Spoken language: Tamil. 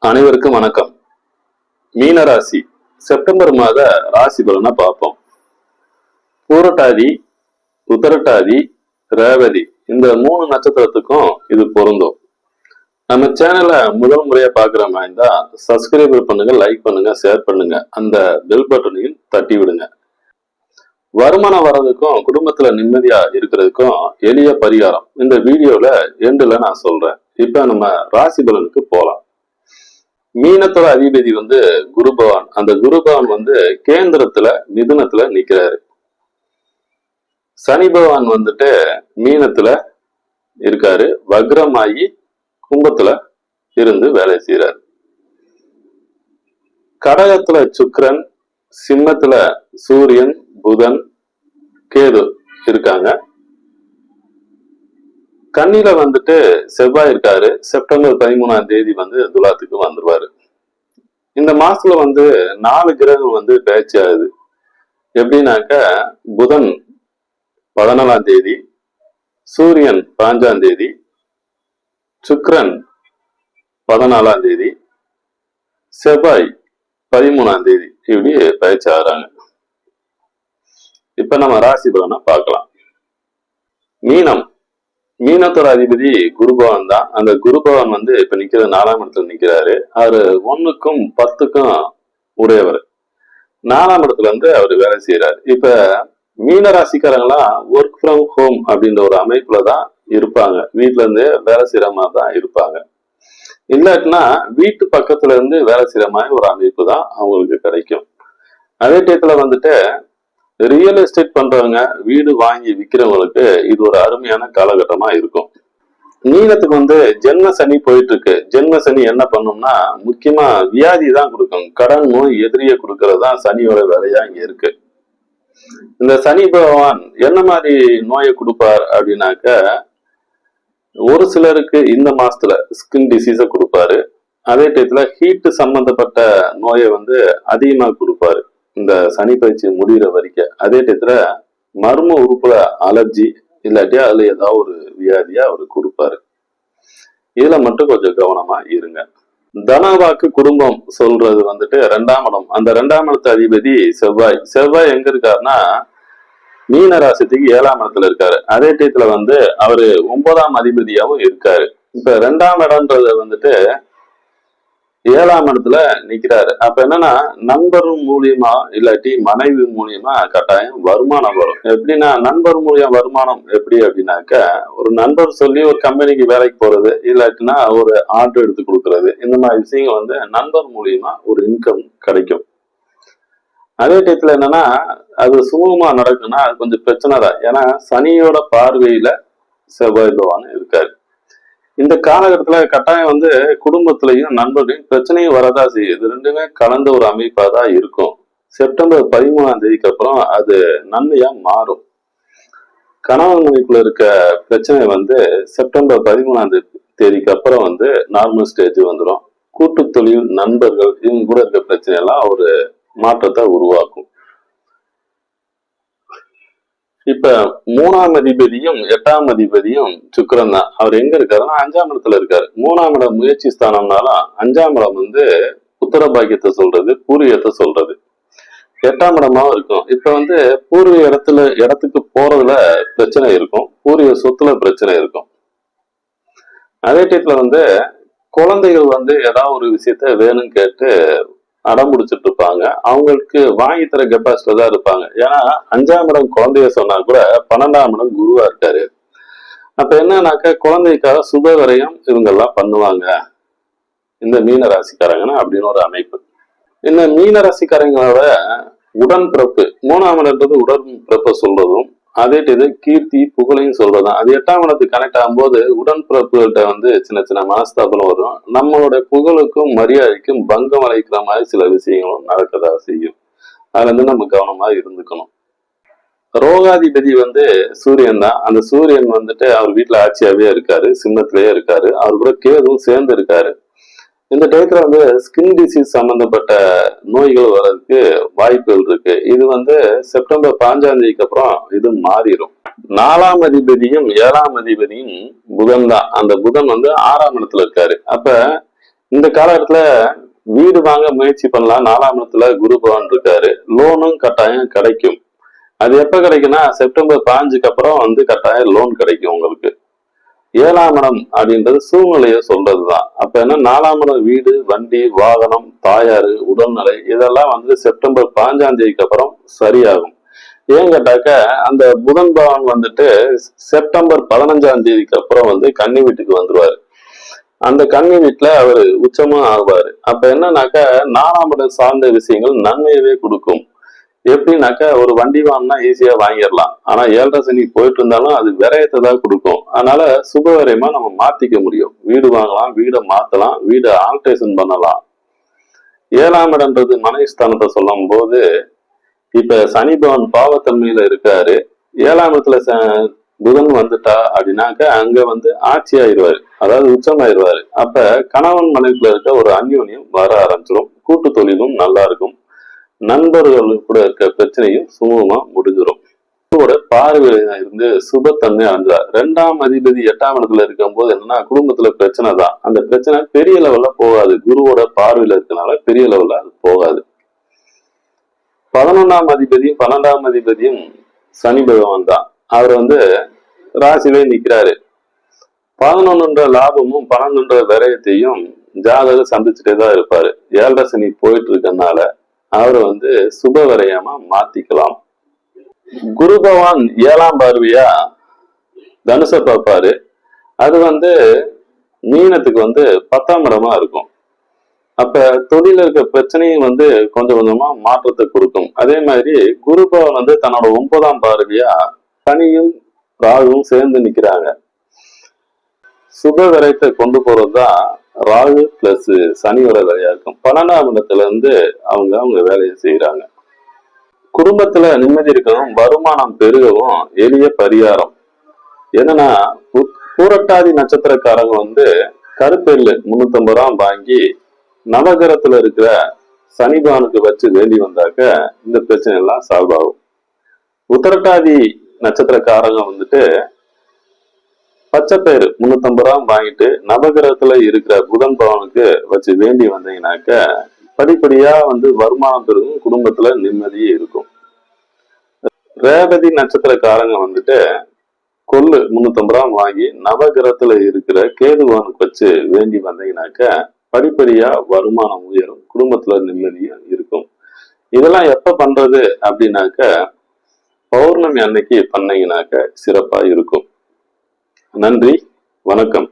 அனைவருக்கும் வணக்கம். மீன ராசி செப்டம்பர் மாத ராசி பலனை பார்ப்போம். பூரட்டாதி, உத்தரட்டாதி, ரேவதி இந்த 3 நட்சத்திரத்துக்கும் இது பொருந்தும். நம்ம சேனலை முதல் முறையா பாக்குற மாதிரி இருந்தா சப்ஸ்கிரைப் பண்ணுங்க, லைக் பண்ணுங்க, ஷேர் பண்ணுங்க, அந்த பெல் பட்டனையும் தட்டி விடுங்க. வருமானம் வர்றதுக்கும் குடும்பத்துல நிம்மதியா இருக்கிறதுக்கும் எளிய பரிகாரம் இந்த வீடியோல எண்டுல நான் சொல்றேன். இப்ப நம்ம ராசி பலனுக்கு போலாம். மீனத்தோட அதிபதி குரு பகவான். அந்த குரு பகவான் கேந்திரத்துல மிதுனத்துல நிக்கிறாரு. சனி பகவான் மீனத்துல இருக்காரு. வக்ரமாயி கும்பத்துல இருந்து வேலை செய்யறாரு. கடகத்துல சுக்கிரன், சிம்மத்துல சூரியன், புதன், கேது இருக்காங்க. கன்னியில செவ்வாய் இருக்காரு. செப்டம்பர் 13ஆம் தேதி துலாத்துக்கு வந்துருவாரு. இந்த மாசத்துல 4 கிரகம் பேச்சு ஆகுது. எப்படின்னாக்க புதன் 14ஆம் தேதி, சூரியன் 5ஆம் தேதி, சுக்கிரன் 14ஆம் தேதி, செவ்வாய் 13ஆம் தேதி இப்படி பயிற்சி ஆகுறாங்க. இப்ப நம்ம ராசி பலனை பார்க்கலாம். மீனம். மீனத்தோட அதிபதி குரு பகவான் தான். அந்த குரு பகவான் இப்ப நிக்கிறது 4ஆம் இடத்துல நிக்கிறாரு. அவரு 1க்கும் 10க்கும் உடையவர். 4ஆம் இடத்துல அவரு வேலை செய்யறாரு. இப்ப மீன ராசிக்காரங்களாம் ஒர்க் ஃப்ரம் ஹோம் அப்படின்ற ஒரு அமைப்புலதான் இருப்பாங்க. வீட்டுல இருந்து வேலை செய்யற மாதிரி தான் இருப்பாங்க. இல்லாட்டினா வீட்டு பக்கத்துல இருந்து வேலை செய்யற மாதிரி ஒரு அமைப்பு தான் அவங்களுக்கு கிடைக்கும். அதே டயத்துல ரியல் எஸ்டேட் பண்றவங்க, வீடு வாங்கி விற்கிறவங்களுக்கு இது ஒரு அருமையான காலகட்டமா இருக்கும். மீனத்துக்கு ஜென்ம சனி போயிட்டு இருக்கு. ஜென்ம சனி என்ன பண்ணும்னா முக்கியமா வியாதி தான் கொடுக்கும். கடன் நோய் எதிரிய கொடுக்கறது தான் சனியோட வேலையா இங்க இருக்கு. இந்த சனி பகவான் என்ன மாதிரி நோயை கொடுப்பார் அப்படின்னாக்க, ஒரு சிலருக்கு இந்த மாசத்துல ஸ்கின் டிசீஸ கொடுப்பாரு. அதே டயத்துல ஹீட் சம்பந்தப்பட்ட நோயை அதிகமா கொடுப்பாரு இந்த சனி பயிற்சி முடிகிற வரைக்கும். அதே டயத்துல மர்ம உறுப்புல அலர்ஜி இல்லாட்டியா அதுல ஏதாவது ஒரு வியாதியா அவரு கொடுப்பாரு. இதுல மட்டும் கொஞ்சம் கவனமா இருங்க. தனவாக்கு குடும்பம் சொல்றது 2ஆம் இடம். அந்த 2ஆம் இடத்து அதிபதி செவ்வாய். செவ்வாய் எங்க இருக்காருன்னா மீன ராசிக்கு 7ஆம் இடத்துல இருக்காரு. அதே டயத்துல அவரு 9ஆம் அதிபதியாவும் இருக்காரு. இப்ப 2ஆம் இடம்ன்றது 7ஆம் இடத்துல நிக்கிறாரு. அப்ப என்னன்னா நண்பர் மூலியமா இல்லாட்டி மனைவி மூலியமா கட்டாயம் வருமானம் வரும். எப்படின்னா நண்பர் மூலியம் வருமானம் எப்படி அப்படின்னாக்க, ஒரு நண்பர் சொல்லி ஒரு கம்பெனிக்கு வேலைக்கு போறது, இல்லாட்டினா ஒரு ஆர்டர் எடுத்து கொடுக்கறது, இந்த மாதிரி விஷயங்கள் நண்பர் மூலியமா ஒரு இன்கம் கிடைக்கும். அதே டயத்துல என்னன்னா அது சுமூகமா நடக்குன்னா அது கொஞ்சம் பிரச்சனை தான். ஏன்னா சனியோட பார்வையில செவ்வாய் பகவான் இருக்காரு. இந்த காலகட்டத்துல கட்டாயம் குடும்பத்திலையும் நண்பர்களையும் பிரச்சனையும் வரதா செய்யுது. இது ரெண்டுமே கலந்த ஒரு அமைப்பா தான் இருக்கும். செப்டம்பர் 13ஆம் தேதிக்கு அப்புறம் அது நன்மையா மாறும். கணவன் மனைவிக்குள்ள இருக்க பிரச்சனை செப்டம்பர் 13ஆம் தேதிக்கு அப்புறம் நார்மல் ஸ்டேஜ் வந்துடும். கூட்டு தொழில், நண்பர்கள் இவங்க கூட இருக்க பிரச்சனை எல்லாம் ஒரு மாற்றத்தை உருவாக்கும். இப்ப 3ஆம் அதிபதியும் 8ஆம் அதிபதியும் சுக்கிரன் தான். அவர் எங்க இருக்காருன்னா 5ஆம் இடத்துல இருக்காரு. 3ஆம் இடம் முயற்சி ஸ்தானம்னாலும் 5ஆம் இடம் உத்தர பாக்கியத்தை சொல்றது, பூர்வீகத்தை சொல்றது. 8ஆம் இடமாவும் இருக்கும். இப்ப பூர்வீக இடத்துக்கு போறதுல பிரச்சனை இருக்கும். பூர்வீக சொத்துல பிரச்சனை இருக்கும். அதே டயத்துல குழந்தைகள் ஏதாவது ஒரு விஷயத்த வேணும்னு கேட்டு அடம் பிடிச்சிட்டு இருப்பாங்க. அவங்களுக்கு வாங்கி தர கெப்பாசிட்டி தான் இருப்பாங்க. ஏன்னா 5ஆம் இடம் குழந்தைய சொன்னா கூட 12ஆம் இடம் குருவா இருக்காரு. அப்ப என்னன்னாக்க குழந்தைக்காக சுப விரயம் இவங்க எல்லாம் பண்ணுவாங்க இந்த மீன ராசிக்காரங்கன்னா அப்படின்னு ஒரு அமைப்பு. இந்த மீன ராசிக்காரங்களோட உடன்பிறப்பு 3ஆம் இடம்ன்றது உடன்பிறப்பை சொல்றதும், அதே இது கீர்த்தி புகழையும் சொல்றதும். அது 8ஆம் இடத்துக்கு கனெக்ட் ஆகும்போது உடன்பிறப்புகள்கிட்ட சின்ன சின்ன மனஸ்தாபனம் வரும். நம்மளுடைய புகழுக்கும் மரியாதைக்கும் பங்கம் அளிக்கிற மாதிரி சில விஷயங்களும் நடக்கதா செய்யும். அதுல நம்ம கவனமா இருந்துக்கணும். ரோகாதிபதி சூரியன் தான். அந்த சூரியன் அவர் வீட்டுல ஆட்சியாவே இருக்காரு. சிம்மத்திலேயே இருக்காரு. அவர் கூட கேதுவும் சேர்ந்து இருக்காரு. இந்த டயத்துல ஸ்கின் டிசீஸ் சம்பந்தப்பட்ட நோய்கள் வர்றதுக்கு வாய்ப்புகள் இருக்கு. இது செப்டம்பர் 5ஆம் தேதிக்கு அப்புறம் இது மாறிடும். 4ஆம் அதிபதியும் 7ஆம் அதிபதியும் புதன் தான். அந்த புதன் 6ஆம் இடத்துல இருக்காரு. அப்ப இந்த காலகட்டத்துல வீடு வாங்க முயற்சி பண்ணலாம். 4ஆம் இடத்துல குரு பகவான் இருக்காரு. லோனும் கட்டாயம் கிடைக்கும். அது எப்ப கிடைக்கும்னா செப்டம்பர் 5க்கு அப்புறம் வந்து கட்டாயம் லோன் கிடைக்கும் உங்களுக்கு. 7ஆம் இடம் அப்படின்றது சூழ்நிலையை சொல்றதுதான். அப்ப என்ன 4ஆம் இடம் வீடு, வண்டி, வாகனம், தாயாரு, உடல்நிலை இதெல்லாம் வந்து செப்டம்பர் 5ஆம் தேதிக்கு அப்புறம் சரியாகும். ஏன் கேட்டாக்க அந்த புதன் பகவான் வந்துட்டு செப்டம்பர் 15ஆம் தேதிக்கு அப்புறம் வந்து கன்னி வீட்டுக்கு வந்துருவாரு. அந்த கன்னி வீட்டுல அவர் உச்சமும் ஆகுவாரு. அப்ப என்னன்னாக்கா 4ஆம் இடம் சார்ந்த விஷயங்கள் நன்மையவே கொடுக்கும். எப்படின்னாக்கா ஒரு வண்டி வாங்கினா ஈஸியா வாங்கிடலாம். ஆனா 7.5 சனி போயிட்டு இருந்தாலும் அது விரயத்தை தான் கொடுக்கும். அதனால சுபவிரயமா நம்ம மாத்திக்க முடியும். வீடு வாங்கலாம், வீடை மாத்தலாம், வீடை ஆல்ட்ரேஷன் பண்ணலாம். 7ஆம் இடம்ன்றது மனைவி ஸ்தானத்தை சொல்லும் போது இப்ப சனி பகவான் பாவத்தன்மையில இருக்காரு. 7ஆம் இடத்துல புதன் வந்துட்டா அப்படின்னாக்க அங்க வந்து ஆட்சி ஆயிடுவாரு, அதாவது உச்சமாயிருவாரு. அப்ப கணவன் மனைவிக்குள்ள இருக்க ஒரு அந்யோன்யம் வர ஆரம்பிச்சிடும். கூட்டு தொழிலும் நல்லா இருக்கும். நண்பர்களுக்கு கூட இருக்க பிரச்சனையும் சுமூகமா முடிஞ்சிடும். குருவோட பார்வையில இருந்து சுபத்தன்மை அடைஞ்சார். 2ஆம் அதிபதி 8ஆம் இடத்துல இருக்கும் போது என்னன்னா குடும்பத்துல பிரச்சனை தான். அந்த பிரச்சனை பெரிய லெவல்ல போகாது. குருவோட பார்வையில இருக்கனால பெரிய லெவல்ல அது போகாது. 11ஆம் அதிபதியும் 12ஆம் அதிபதியும் சனி பகவான் தான். அவர் வந்து ராசியிலே நிக்கிறாரு. 11ன்ற லாபமும் 12ன்ற விரயத்தையும் ஜாதகர் சந்திச்சுட்டே தான் இருப்பாரு. 7.5 சனி போயிட்டு இருக்கனால அவரை வந்து சுப விரயமா மாத்திக்கலாம். குரு பகவான் 7ஆம் பார்வையா தனுச பார்ப்பாரு. அது வந்து மீனத்துக்கு வந்து 10ஆம் இடமா இருக்கும். அப்ப தொழில இருக்க பிரச்சனையும் வந்து கொஞ்சம் கொஞ்சமா மாற்றத்தை கொடுக்கும். அதே மாதிரி குரு பகவான் வந்து தன்னோட 9ஆம் பார்வையா சனியும் ராகுவும் சேர்ந்து நிக்கிறாங்க. சுப விரயத்தை கொண்டு போறதுதான் ராகு பிளஸ் சனியோட வேலையா இருக்கும். 12ஆம் இடத்துல இருந்து அவங்க வேலையை செய்யறாங்க. குடும்பத்துல நிம்மதி இருக்கவும், வருமானம் பெருகவும் எளிய பரிகாரம் என்னன்னா பூரட்டாதி நட்சத்திரக்காரங்க வந்து கருப்பெல்லு 350 ரூபாய் வாங்கி நவகிரகத்துல இருக்கிற சனிபானுக்கு வச்சு வேண்டி வந்தாக்க இந்த பிரச்சனை எல்லாம் சால்வ் ஆகும். உத்தரட்டாதி நட்சத்திரக்காரங்க வந்துட்டு பச்சைப்பயிறு 350 ரூபாய் வாங்கிட்டு நவகிரகத்துல இருக்கிற புதன் பவனுக்கு வச்சு வேண்டி வந்தீங்கன்னாக்க படிப்படியா வந்து வருமானம் பெருகும், குடும்பத்துல நிம்மதியே இருக்கும். ரேவதி நட்சத்திரக்காரங்க வந்துட்டு கொள்ளு 350 ரூபாய் வாங்கி நவகிரகத்துல இருக்கிற கேதுவானுக்கு வச்சு வேண்டி வந்தீங்கன்னாக்க படிப்படியா வருமானம் உயரும், குடும்பத்துல நிம்மதியா இருக்கும். இதெல்லாம் எப்ப பண்றது அப்படின்னாக்க பௌர்ணமி அன்னைக்கு பண்ணீங்கன்னாக்க சிறப்பா இருக்கும். நன்றி, வணக்கம்.